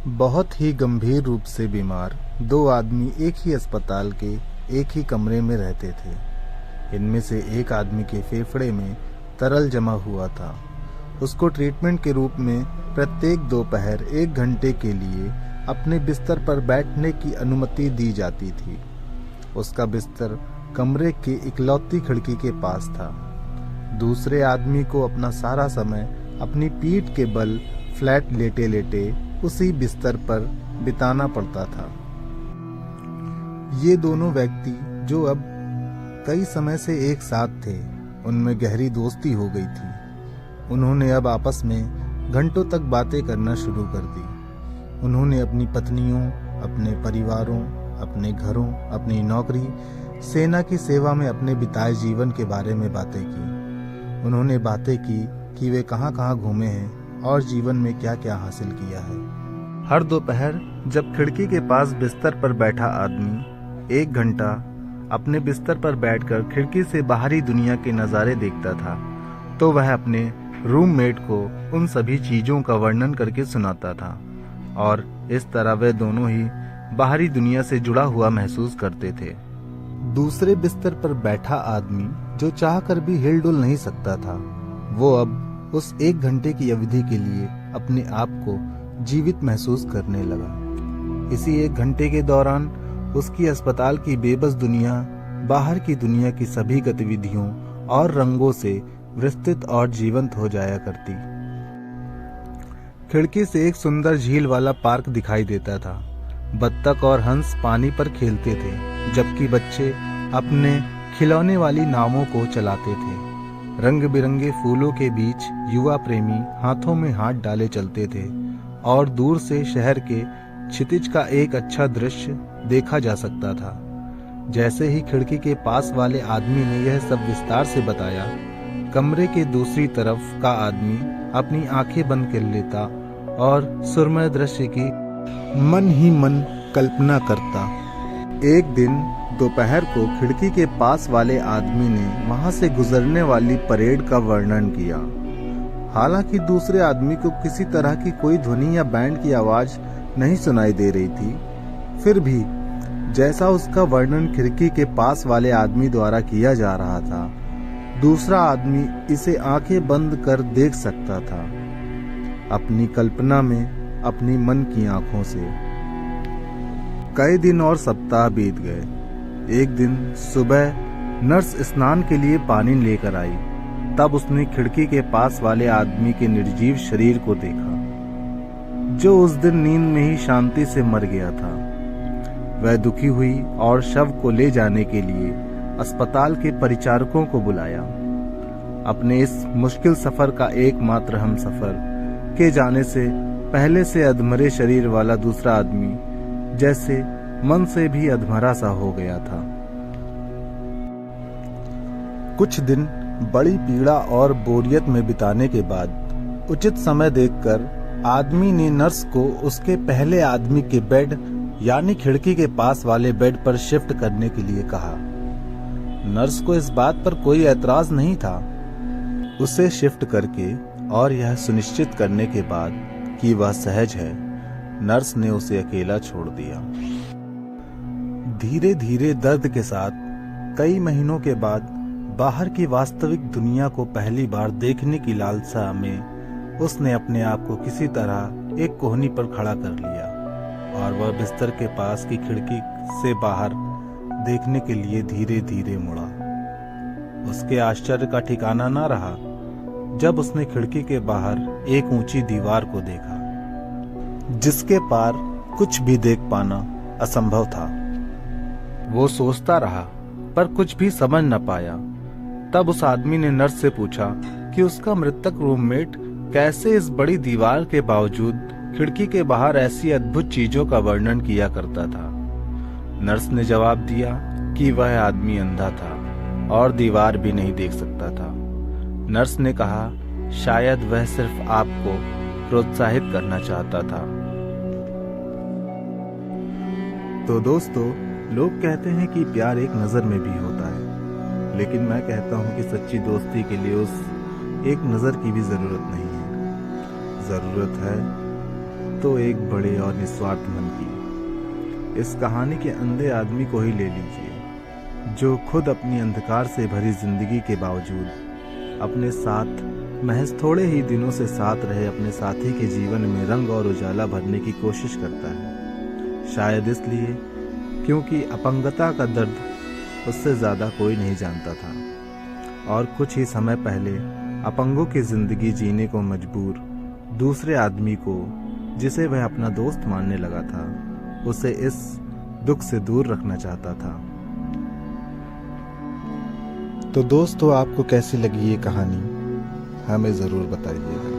बहुत ही गंभीर रूप से बीमार दो आदमी एक ही अस्पताल के एक ही कमरे में रहते थे। इनमें से एक आदमी के फेफड़े में तरल जमा हुआ था। उसको ट्रीटमेंट के रूप में प्रत्येक दोपहर 1 घंटे के लिए अपने बिस्तर पर बैठने की अनुमति दी जाती थी। उसका बिस्तर कमरे की इकलौती खिड़की के पास था। दूसरे आदमी को अपना सारा समय अपनी पीठ के बल फ्लैट लेटे लेटे उसी बिस्तर पर बिताना पड़ता था। ये दोनों व्यक्ति जो अब कई समय से एक साथ थे, उनमें गहरी दोस्ती हो गई थी। उन्होंने अब आपस में घंटों तक बातें करना शुरू कर दी। उन्होंने अपनी पत्नियों, अपने परिवारों, अपने घरों, अपनी नौकरी, सेना की सेवा में अपने बिताए जीवन के बारे में बातें की। उन्होंने बातें की कि वे कहाँ कहाँ घूमे हैं और जीवन में क्या क्या हासिल किया है। हर दोपहर जब खिड़की के पास बिस्तर पर बैठा आदमी 1 घंटा अपने बिस्तर पर बैठकर खिड़की से बाहरी दुनिया के नज़ारे देखता था, तो वह अपने रूममेट को उन सभी चीज़ों का वर्णन करके सुनाता था और इस तरह वे दोनों ही बाहरी दुनिया से जुड़ा हुआ महसूस करते थे। दूसरे बिस्तर पर बैठा आदमी जो चाहकर भी हिल-डुल नहीं सकता था, वो अब उस 1 घंटे की अवधि के लिए अपने आप को जीवित महसूस करने लगा। इसी 1 घंटे के दौरान उसकी अस्पताल की बेबस दुनिया बाहर की दुनिया की सभी गतिविधियों और रंगों से विस्तृत और जीवंत हो जाया करती। खिड़की से एक सुंदर झील वाला पार्क दिखाई देता था। बत्तख और हंस पानी पर खेलते थे, जबकि बच्चे अपने खिलौने वाली नावों को चलाते थे। रंग बिरंगे फूलों के बीच युवा प्रेमी हाथों में हाथ डाले चलते थे और दूर से शहर के क्षितिज का एक अच्छा दृश्य देखा जा सकता था। जैसे ही खिड़की के पास वाले आदमी ने यह सब विस्तार से बताया, कमरे के दूसरी तरफ का आदमी अपनी आंखें बंद कर लेता और सुरमय दृश्य की मन ही मन कल्पना करता। एक दिन दोपहर को खिड़की के पास वाले आदमी ने वहां से गुजरने वाली परेड का वर्णन किया। हालांकि दूसरे आदमी को किसी तरह की कोई ध्वनि या बैंड की आवाज नहीं सुनाई दे रही थी, फिर भी जैसा उसका वर्णन खिड़की के पास वाले आदमी द्वारा किया जा रहा था, दूसरा आदमी इसे आंखें बंद कर देख सकता था, अपनी कल्पना में, अपनी मन की आंखों से। कई दिन और सप्ताह बीत गए। एक दिन सुबह नर्स स्नान के लिए पानी लेकर आई। तब उसने खिड़की के पास वाले आदमी के निर्जीव शरीर को देखा, जो उस दिन नींद में ही शांति से मर गया था। वह दुखी हुई और शव को ले जाने के लिए अस्पताल के परिचारकों को बुलाया। अपने इस मुश्किल सफर का एकमात्र हमसफर के जाने से पहले से अधमरे शरीर वाला दूसरा आदमी जैसे मन से भी अधमरा सा हो गया था। कुछ दिन बड़ी पीड़ा और बोरियत में बिताने के बाद उचित समय देखकर आदमी ने नर्स को उसके पहले आदमी के बेड यानी खिड़की के पास वाले बेड पर शिफ्ट करने के लिए कहा। नर्स को इस बात पर कोई ऐतराज नहीं था। उसे शिफ्ट करके और यह सुनिश्चित करने के बाद कि वह सहज है, नर्स ने उसे अकेला छोड़ दिया। धीरे धीरे दर्द के साथ कई महीनों के बाद बाहर की वास्तविक दुनिया को पहली बार देखने की लालसा में उसने अपने आप को किसी तरह एक कोहनी पर खड़ा कर लिया और वह बिस्तर के पास की खिड़की से बाहर देखने के लिए धीरे धीरे मुड़ा। उसके आश्चर्य का ठिकाना न रहा जब उसने खिड़की के बाहर एक ऊंची दीवार को देखा, जिसके पार कुछ भी देख पाना असंभव था। वो सोचता रहा पर कुछ भी समझ न पाया। तब उस आदमी ने नर्स से पूछा कि उसका मृतक रूममेट कैसे इस बड़ी दीवार के बावजूद खिड़की के बाहर ऐसी अद्भुत चीजों का वर्णन किया करता था। नर्स ने जवाब दिया कि वह आदमी अंधा था और दीवार भी नहीं देख सकता था। नर्स ने कहा, शायद वह सिर्फ आपको प्रोत्साहित करना चाहता था। तो दोस्तों, लोग कहते हैं कि प्यार एक नजर में भी होता है, लेकिन मैं कहता हूं कि सच्ची दोस्ती के लिए उस एक नजर की भी जरूरत नहीं है। जरूरत है तो एक बड़े और निस्वार्थ मन की। इस कहानी के अंधे आदमी को ही ले लीजिए, जो खुद अपनी अंधकार से भरी जिंदगी के बावजूद अपने साथ महज थोड़े ही दिनों से साथ रहे अपने साथी के जीवन में रंग और उजाला भरने की कोशिश करता है। शायद इसलिए क्योंकि अपंगता का दर्द उससे ज़्यादा कोई नहीं जानता था, और कुछ ही समय पहले अपंगों की जिंदगी जीने को मजबूर दूसरे आदमी को, जिसे वह अपना दोस्त मानने लगा था, उसे इस दुख से दूर रखना चाहता था। तो दोस्तों, आपको कैसी लगी ये कहानी हमें ज़रूर बताइएगा।